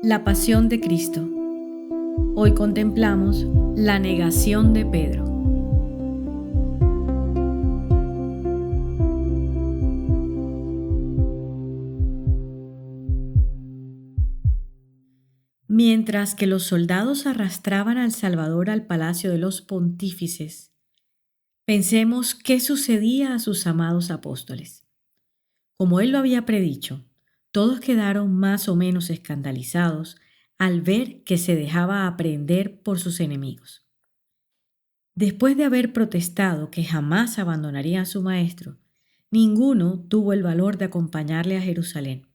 La pasión de Cristo. Hoy contemplamos la negación de Pedro. Mientras que los soldados arrastraban al Salvador al palacio de los pontífices, pensemos qué sucedía a sus amados apóstoles. Como él lo había predicho, todos quedaron más o menos escandalizados al ver que se dejaba aprehender por sus enemigos. Después de haber protestado que jamás abandonaría a su maestro, ninguno tuvo el valor de acompañarle a Jerusalén.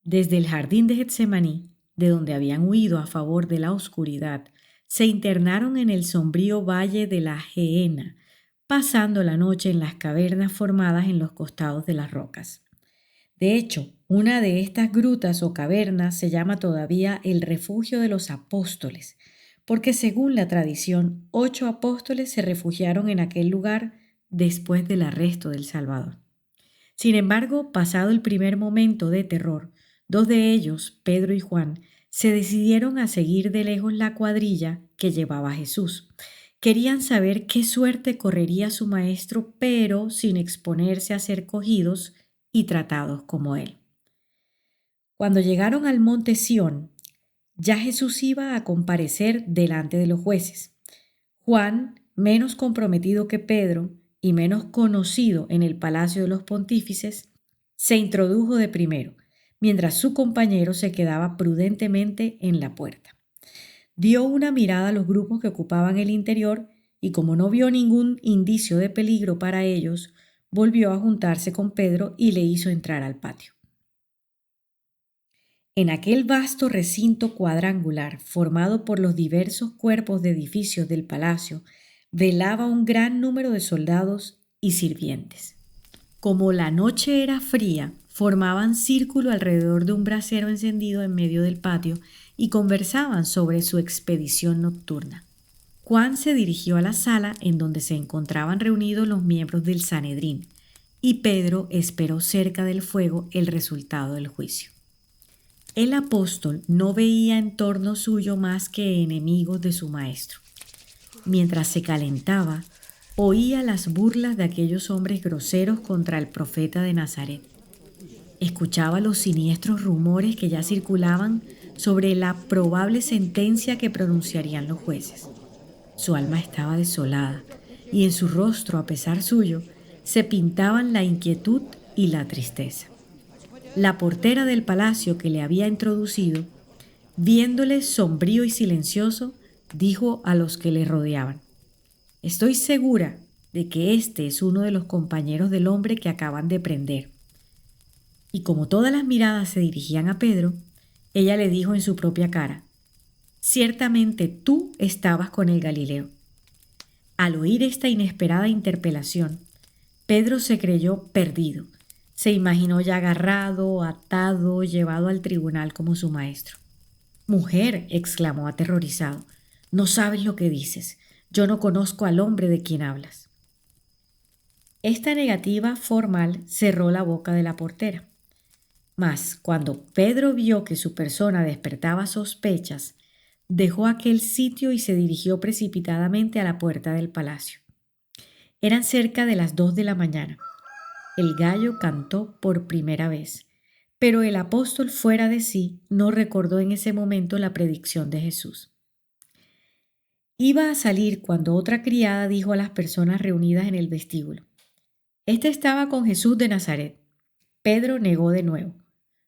Desde el jardín de Getsemaní, de donde habían huido a favor de la oscuridad, se internaron en el sombrío valle de la Gehenna, pasando la noche en las cavernas formadas en los costados de las rocas. De hecho, una de estas grutas o cavernas se llama todavía el refugio de los apóstoles, porque según la tradición, 8 apóstoles se refugiaron en aquel lugar después del arresto del Salvador. Sin embargo, pasado el primer momento de terror, 2 de ellos, Pedro y Juan, se decidieron a seguir de lejos la cuadrilla que llevaba a Jesús. Querían saber qué suerte correría su maestro, pero sin exponerse a ser cogidos y tratados como él. Cuando llegaron al monte Sión, ya Jesús iba a comparecer delante de los jueces. Juan, menos comprometido que Pedro y menos conocido en el palacio de los pontífices, se introdujo de primero, mientras su compañero se quedaba prudentemente en la puerta. Dio una mirada a los grupos que ocupaban el interior y, como no vio ningún indicio de peligro para ellos, volvió a juntarse con Pedro y le hizo entrar al patio. En aquel vasto recinto cuadrangular, formado por los diversos cuerpos de edificios del palacio, velaba un gran número de soldados y sirvientes. Como la noche era fría, formaban círculo alrededor de un brasero encendido en medio del patio y conversaban sobre su expedición nocturna. Juan se dirigió a la sala en donde se encontraban reunidos los miembros del Sanedrín, y Pedro esperó cerca del fuego el resultado del juicio. El apóstol no veía en torno suyo más que enemigos de su maestro. Mientras se calentaba, oía las burlas de aquellos hombres groseros contra el profeta de Nazaret. Escuchaba los siniestros rumores que ya circulaban sobre la probable sentencia que pronunciarían los jueces. Su alma estaba desolada y en su rostro, a pesar suyo, se pintaban la inquietud y la tristeza. La portera del palacio que le había introducido, viéndole sombrío y silencioso, dijo a los que le rodeaban: «Estoy segura de que este es uno de los compañeros del hombre que acaban de prender». Y como todas las miradas se dirigían a Pedro, ella le dijo en su propia cara: «Ciertamente tú estabas con el Galileo». Al oír esta inesperada interpelación, Pedro se creyó perdido. Se imaginó ya agarrado, atado, llevado al tribunal como su maestro. «Mujer», exclamó aterrorizado, «no sabes lo que dices. Yo no conozco al hombre de quien hablas». Esta negativa formal cerró la boca de la portera. Mas, cuando Pedro vio que su persona despertaba sospechas, dejó aquel sitio y se dirigió precipitadamente a la puerta del palacio. Eran cerca de las 2 de la mañana. El gallo cantó por primera vez, pero el apóstol, fuera de sí, no recordó en ese momento la predicción de Jesús. Iba a salir cuando otra criada dijo a las personas reunidas en el vestíbulo: «Este estaba con Jesús de Nazaret». Pedro negó de nuevo.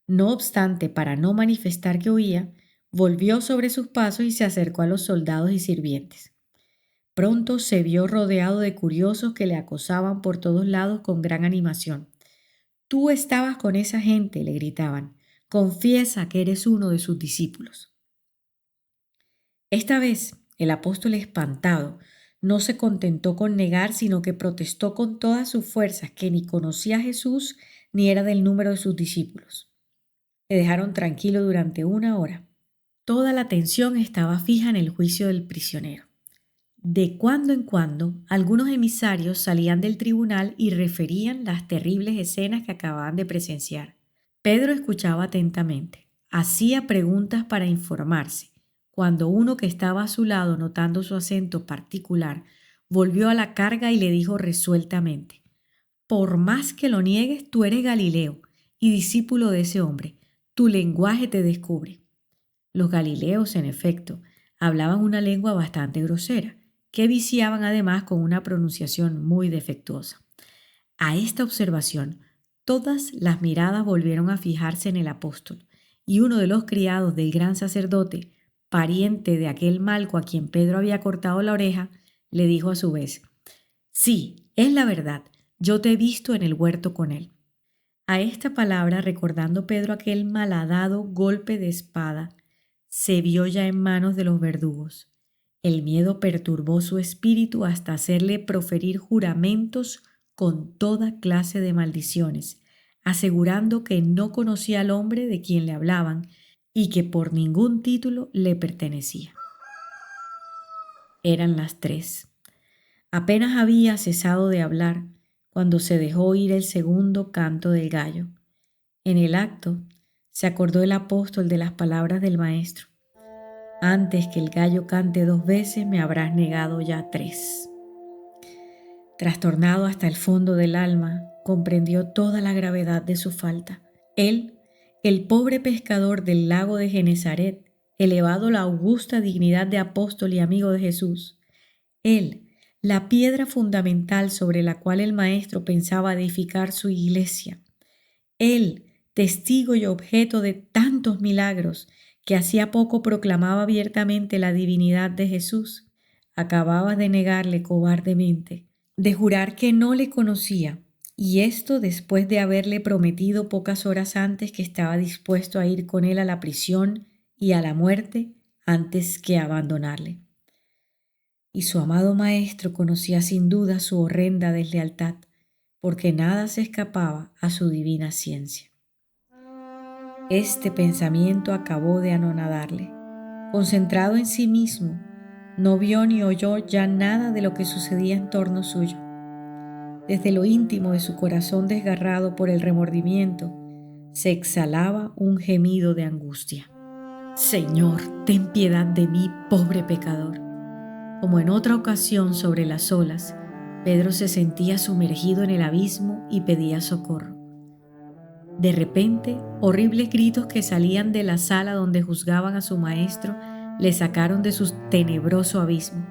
No obstante, para no manifestar que oía, volvió sobre sus pasos y se acercó a los soldados y sirvientes. Pronto se vio rodeado de curiosos que le acosaban por todos lados con gran animación. «Tú estabas con esa gente», le gritaban. «Confiesa que eres uno de sus discípulos». Esta vez, el apóstol, espantado, no se contentó con negar, sino que protestó con todas sus fuerzas que ni conocía a Jesús ni era del número de sus discípulos. Le dejaron tranquilo durante 1 hora. Toda la atención estaba fija en el juicio del prisionero. De cuando en cuando, algunos emisarios salían del tribunal y referían las terribles escenas que acababan de presenciar. Pedro escuchaba atentamente. hacía preguntas para informarse, cuando uno que estaba a su lado, notando su acento particular, volvió a la carga y le dijo resueltamente: por más que lo niegues, tú eres Galileo y discípulo de ese hombre. Tu lenguaje te descubre. Los galileos, en efecto, hablaban una lengua bastante grosera, que viciaban además con una pronunciación muy defectuosa. A esta observación, todas las miradas volvieron a fijarse en el apóstol, y uno de los criados del gran sacerdote, pariente de aquel Malco a quien Pedro había cortado la oreja, le dijo a su vez: sí, es la verdad, yo te he visto en el huerto con él. A esta palabra, recordando Pedro aquel malhadado golpe de espada, se vio ya en manos de los verdugos. El miedo perturbó su espíritu hasta hacerle proferir juramentos con toda clase de maldiciones, asegurando que no conocía al hombre de quien le hablaban y que por ningún título le pertenecía. Eran las 3. Apenas había cesado de hablar cuando se dejó oír el segundo canto del gallo. En el acto se acordó el apóstol de las palabras del maestro: antes que el gallo cante 2 veces me habrás negado ya 3. Trastornado hasta el fondo del alma, comprendió toda la gravedad de su falta. Él, el pobre pescador del lago de Genezaret, elevado a la augusta dignidad de apóstol y amigo de Jesús. Él, la piedra fundamental sobre la cual el Maestro pensaba edificar su iglesia. Él, testigo y objeto de tantos milagros, que hacía poco proclamaba abiertamente la divinidad de Jesús, acababa de negarle cobardemente, de jurar que no le conocía, y esto después de haberle prometido pocas horas antes que estaba dispuesto a ir con él a la prisión y a la muerte antes que abandonarle. Y su amado maestro conocía sin duda su horrenda deslealtad, porque nada se escapaba a su divina ciencia. Este pensamiento acabó de anonadarle. Concentrado en sí mismo, no vio ni oyó ya nada de lo que sucedía en torno suyo. Desde lo íntimo de su corazón desgarrado por el remordimiento, se exhalaba un gemido de angustia. Señor, ten piedad de mí, pobre pecador. Como en otra ocasión sobre las olas, Pedro se sentía sumergido en el abismo y pedía socorro. De repente, horribles gritos que salían de la sala donde juzgaban a su maestro le sacaron de su tenebroso abismo.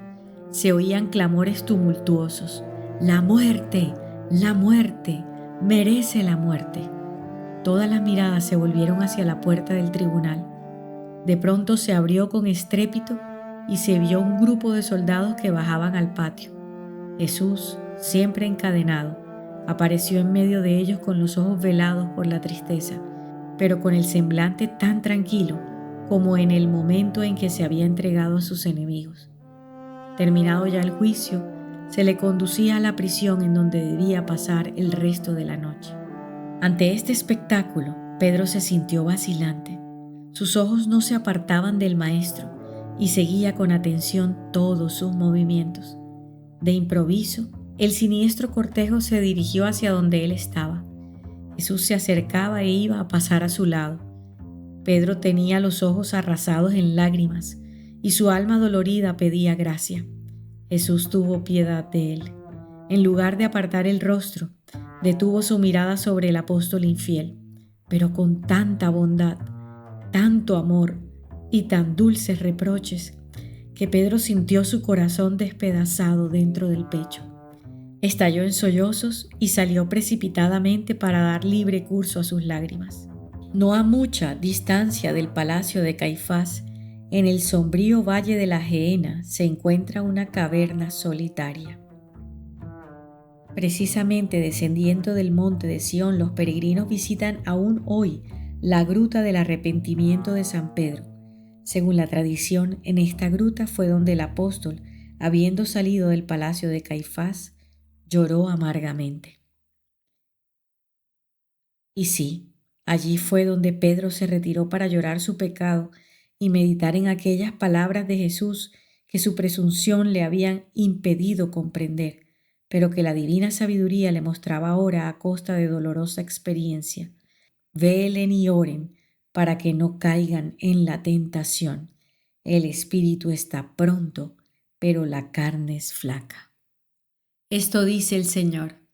Se oían clamores tumultuosos: ¡la muerte! ¡La muerte! ¡Merece la muerte! Todas las miradas se volvieron hacia la puerta del tribunal. De pronto se abrió con estrépito y se vio un grupo de soldados que bajaban al patio. Jesús, siempre encadenado, apareció en medio de ellos con los ojos velados por la tristeza, pero con el semblante tan tranquilo como en el momento en que se había entregado a sus enemigos. Terminado ya el juicio, se le conducía a la prisión en donde debía pasar el resto de la noche. Ante este espectáculo, Pedro se sintió vacilante. Sus ojos no se apartaban del maestro y seguía con atención todos sus movimientos. De improviso, el siniestro cortejo se dirigió hacia donde él estaba. Jesús se acercaba e iba a pasar a su lado. Pedro tenía los ojos arrasados en lágrimas y su alma dolorida pedía gracia. Jesús tuvo piedad de él. En lugar de apartar el rostro, detuvo su mirada sobre el apóstol infiel, pero con tanta bondad, tanto amor y tan dulces reproches, que Pedro sintió su corazón despedazado dentro del pecho. Estalló en sollozos y salió precipitadamente para dar libre curso a sus lágrimas. No a mucha distancia del palacio de Caifás, en el sombrío valle de la Gehenna, se encuentra una caverna solitaria. Precisamente descendiendo del monte de Sión, los peregrinos visitan aún hoy la gruta del arrepentimiento de San Pedro. Según la tradición, en esta gruta fue donde el apóstol, habiendo salido del palacio de Caifás, lloró amargamente. Y sí, allí fue donde Pedro se retiró para llorar su pecado y meditar en aquellas palabras de Jesús que su presunción le habían impedido comprender, pero que la divina sabiduría le mostraba ahora a costa de dolorosa experiencia. Velen y oren, para que no caigan en la tentación. El espíritu está pronto, pero la carne es flaca. Esto dice el Señor.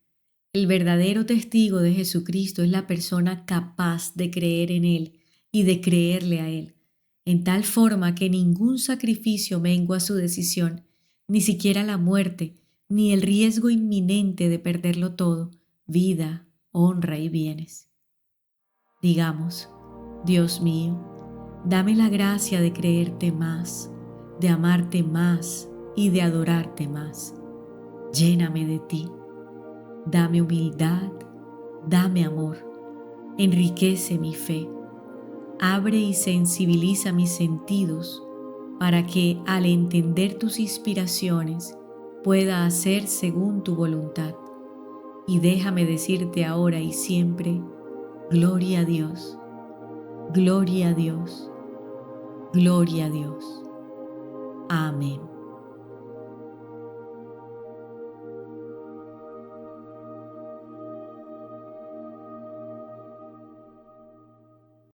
El verdadero testigo de Jesucristo es la persona capaz de creer en Él y de creerle a Él, en tal forma que ningún sacrificio mengua su decisión, ni siquiera la muerte, ni el riesgo inminente de perderlo todo, vida, honra y bienes. Digamos, Dios mío, dame la gracia de creerte más, de amarte más y de adorarte más. Lléname de ti. Dame humildad, dame amor, enriquece mi fe, abre y sensibiliza mis sentidos para que al entender tus inspiraciones pueda hacer según tu voluntad. Y déjame decirte ahora y siempre, gloria a Dios, gloria a Dios, gloria a Dios. Amén.